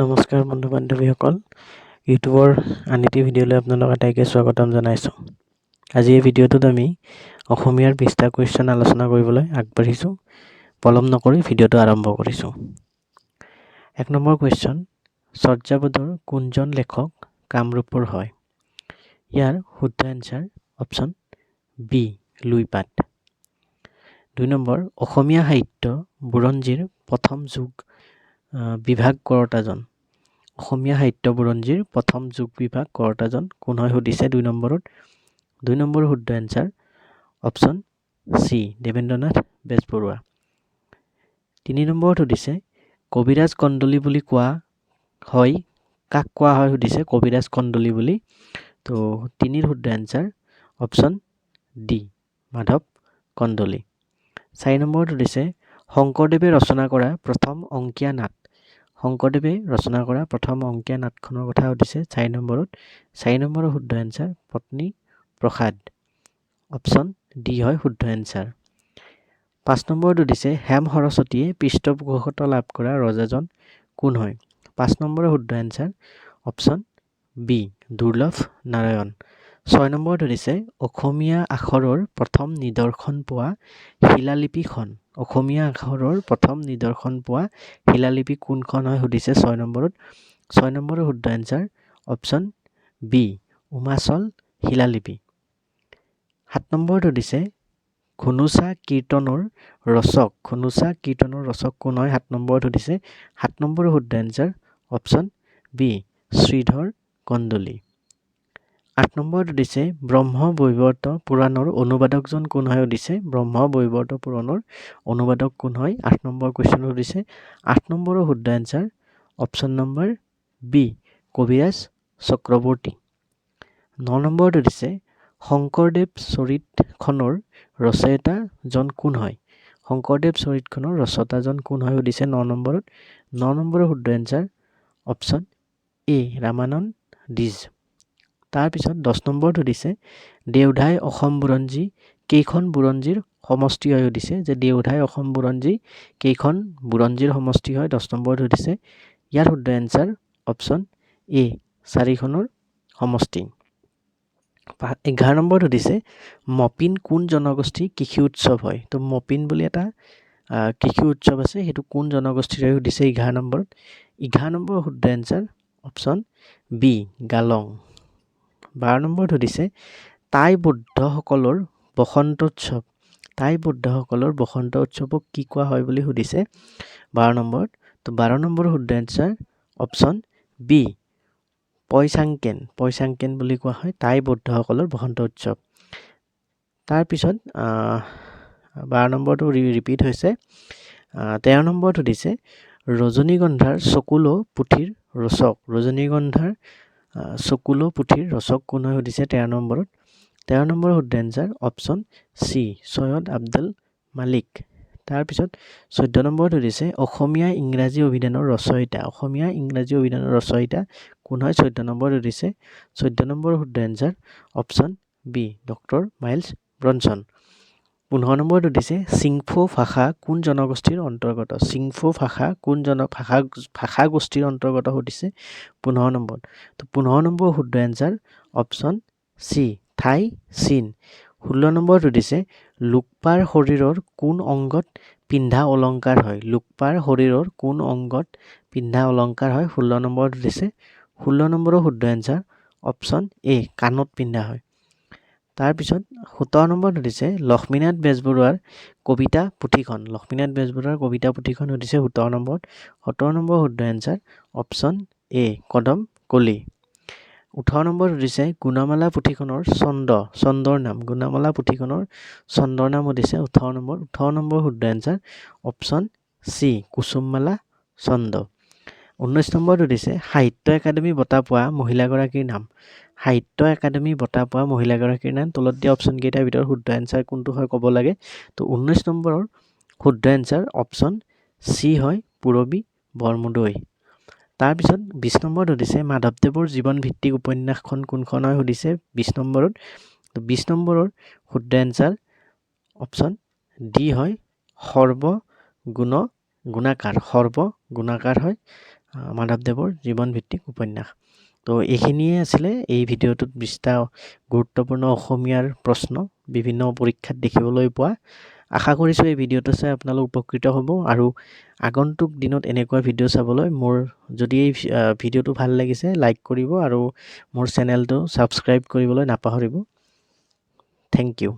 নমস্কাৰ বন্ধু বান্ধৱীসকল ইউটিউবৰ আন এটি ভিডিঅ'লৈ আপোনালোক আটাইকে স্বাগতম জনাইছোঁ। আজি এই ভিডিঅ'টোত আমি অসমীয়াৰ 20টা কুৱেশ্যন আলোচনা কৰিবলৈ আগবাঢ়িছোঁ। পলম নকৰি ভিডিঅ'টো আৰম্ভ কৰিছোঁ। 1 নম্বৰ কুৱেশ্যন, চৰ্যাপদৰ কোনজন লেখক কামৰূপৰ হয়? ইয়াৰ শুদ্ধ এনচাৰ অপশ্যন বি লুইপাট। 2 নম্বৰ, অসমীয়া সাহিত্য বুৰঞ্জীৰ প্ৰথম যুগ বিভাগ কৰতাজন। অসমীয়া সাহিত্য বুৰঞ্জীৰ প্ৰথম যুগ বিভাগ কৰতাজন কোন হয় সুধিছে 2 নম্বৰত। 2 নম্বৰ শুদ্ধ answer option C Devendranath Bezbaruah. 3 নম্বৰত সুধিছে কবিৰাজ কন্দলী বুলি কোৱা হয় কাক কোৱা হয় সুধিছে কবিৰাজ কন্দলী বুলি। তো 3ৰ শুদ্ধ answer option D Madhav Kandali. 4 নম্বৰত সুধিছে শংকৰদেৱে ৰচনা কৰা প্ৰথম অংকীয়া নাট। শংকৰদেৱে ৰচনা কৰা প্ৰথম অংকীয়া নাটখনৰ কথা সুধিছে 4 নম্বৰত। 4 নম্বৰৰ শুদ্ধ এনচাৰ পত্নী প্ৰসাদ। অপশ্যন ডি হয় শুদ্ধ এনচাৰ। 5 নম্বৰত সুধিছে হেম সৰস্বতীয়ে পৃষ্ঠপোষকতা লাভ কৰা ৰজাজন কোন হয়? 5 নম্বৰৰ শুদ্ধ এনচাৰ অপশ্যন বি দুৰ্লভ নাৰায়ণ। 6 নম্বৰত সুধিছে অসমীয়া আখৰৰ প্ৰথম নিদৰ্শন পোৱা শিলালিপিখন। অসমীয়া আখৰৰ প্ৰথম নিদৰ্শন পোৱা শিলালিপি কোনখন হয় সুধিছে 6 নম্বৰত। 6 নম্বৰৰ শুদ্ধ এনচাৰ অপশ্যন বি উমাচল শিলালিপি। 7 নম্বৰত সুধিছে ঘুনুচা কীৰ্তনৰ ৰচক। ঘুনুচা কীৰ্তনৰ ৰচক কোন হয় 7 নম্বৰত সুধিছে। 7 নম্বৰৰ শুদ্ধ answer option B Sridhar Kandali. 8 নম্বৰত সুধিছে ব্ৰহ্মবৈৱৰ্ত পুৰাণৰ অনুবাদকজন কোন হয় সুধিছে ব্ৰহ্মবৈৱৰ্ত পুৰাণৰ অনুবাদক কোন হয় 8 নম্বৰ কুৱেশ্যন সুধিছে। 8 নম্বৰৰ শুদ্ধ answer option number B Kabiraj Chakraborty. 9 নম্বৰত সুধিছে শংকৰদেৱ চৰিতখনৰ ৰচয়িতাজন কোন হয়? শংকৰদেৱ চৰিতখনৰ ৰচয়িতাজন কোন হয় সুধিছে 9 নম্বৰত। 9 নম্বৰৰ শুদ্ধ এনচাৰ অপশ্যন এ ৰামানন্দ দ্বিজ। তাৰপিছত 10 নম্বৰত সুধিছে দেওধাই অসম বুৰঞ্জী কেইখন বুৰঞ্জীৰ সমষ্টি হয় সুধিছে যে দেওধাই অসম বুৰঞ্জী কেইখন বুৰঞ্জীৰ সমষ্টি হয় 10 নম্বৰত সুধিছে। ইয়াৰ শুদ্ধ এনচাৰ অপশ্যন এ 4খনৰ সমষ্টি। 11 নম্বৰত সুধিছে মপিন কোন জনগোষ্ঠীৰ কৃষি উৎসৱ হয়? তো মপিন বুলি এটা কৃষি উৎসৱ আছে, সেইটো কোন জনগোষ্ঠীৰ হয় সুধিছে 11 নম্বৰত। 11 নম্বৰৰ শুদ্ধ এনচাৰ অপশ্যন বি গালং। 12 নম্বৰত সুধিছে টাই বৌদ্ধসকলৰ বসন্ত উৎসৱ। টাই বৌদ্ধসকলৰ বসন্ত উৎসৱক কি কোৱা হয় বুলি সুধিছে 12 নম্বৰত। তো 12 নম্বৰৰ শুদ্ধ এনচাৰ অপশ্যন বি পয়চাংকেন। পয়চাংকেন বুলি কোৱা হয় টাই বৌদ্ধসকলৰ বসন্ত উৎসৱ। তাৰপিছত 12 নম্বৰটো ৰিপিট হৈছে। 13 নম্বৰত সুধিছে ৰজনীগন্ধাৰ চকুলো পুথিৰ ৰচক। ৰজনীগন্ধাৰ চকুলো পুথিৰ ৰচক কোন হয় সুধিছে 13 নম্বৰত। 13 নম্বৰৰ শুদ্ধ answer option C Syed Abdul Malik. তাৰপিছত 14 নম্বৰত সুধিছে অসমীয়া ইংৰাজী অভিধানৰ ৰচয়িতা। অসমীয়া ইংৰাজী অভিধানৰ ৰচয়িতা কোন হয় 14 নম্বৰত সুধিছে। 14 নম্বৰৰ শুদ্ধ answer option B doctor Miles Bronson. 15 নম্বৰত সুধিছে চিংফৌ ভাষা কোন জনগোষ্ঠীৰ অন্তৰ্গত? চিংফৌ ভাষা কোন ভাষা গোষ্ঠীৰ অন্তৰ্গত সুধিছে 15 নম্বৰত। তো 15 নম্বৰ শুদ্ধ এনচাৰ অপশ্যন চি থাই চীন। 16 নম্বৰত সুধিছে লোকপাৰ শৰীৰৰ কোন অংগত পিন্ধা অলংকাৰ হয়? লোকপাৰ শৰীৰৰ কোন অংগত পিন্ধা অলংকাৰ হয় 16 নম্বৰত সুধিছে। 16 নম্বৰৰ শুদ্ধ এনচাৰ অপশ্যন এ কাণত পিন্ধা হয়। তাৰপিছত 17 নম্বৰত সুধিছে লক্ষ্মীনাথ বেজবৰুৱাৰ কবিতা পুথিখন। লক্ষ্মীনাথ বেজবৰুৱাৰ কবিতা পুথিখন সুধিছে 17 নম্বৰত। 17 নম্বৰ শুদ্ধ এনচাৰ অপশ্যন এ কদম কলি। 18 নম্বৰত সুধিছে গুণমালা পুথিখনৰ চন্দৰ নাম। গুণমালা পুথিখনৰ চন্দৰ নাম সুধিছে 18 নম্বৰ। 18 নম্বৰ শুদ্ধ এনচাৰ অপশ্যন চি কুসুমমালা চন্দ। 19 নম্বৰত সুধিছে সাহিত্য একাডেমী বঁটা পোৱা মহিলাগৰাকীৰ নাম। সাহিত্য একাডেমী বঁটা পোৱা মহিলাগৰাকীৰ নাম তলত দিয়া অপশ্যন কেইটাৰ ভিতৰত শুদ্ধ এনচাৰ কোনটো হয় ক'ব লাগে। তো 19 নম্বৰৰ শুদ্ধ এনচাৰ অপশ্যন চি হয় পূৰবী বৰমুদৈ। তাৰপিছত 20 নম্বৰত সুধিছে মাধৱদেৱৰ জীৱন ভিত্তিক উপন্যাসখন কোনখন হয় সুধিছে 20 নম্বৰত। তো 20 নম্বৰৰ শুদ্ধ এনচাৰ অপশ্যন ডি হয় সৰ্বগুণাকাৰ। সৰ্বগুণাকাৰ হয় মাধৱদেৱৰ জীৱনভিত্তিক উপন্যাস। তো এইখিনিয়ে আছিলে এই ভিডিঅ'টোত 20টা গুৰুত্বপূৰ্ণ অসমীয়াৰ প্ৰশ্ন বিভিন্ন পৰীক্ষাত দেখিবলৈ পোৱা। আশা কৰিছোঁ এই ভিডিঅ'টো চাই আপোনালোক উপকৃত হ'ব আৰু আগন্তুক দিনত এনেকুৱা ভিডিঅ' চাবলৈ মোৰ যদি এই ভিডিঅ'টো ভাল লাগিছে লাইক কৰিব আৰু মোৰ চেনেলটো ছাবস্ক্ৰাইব কৰিবলৈ নাপাহৰিব। Thank U.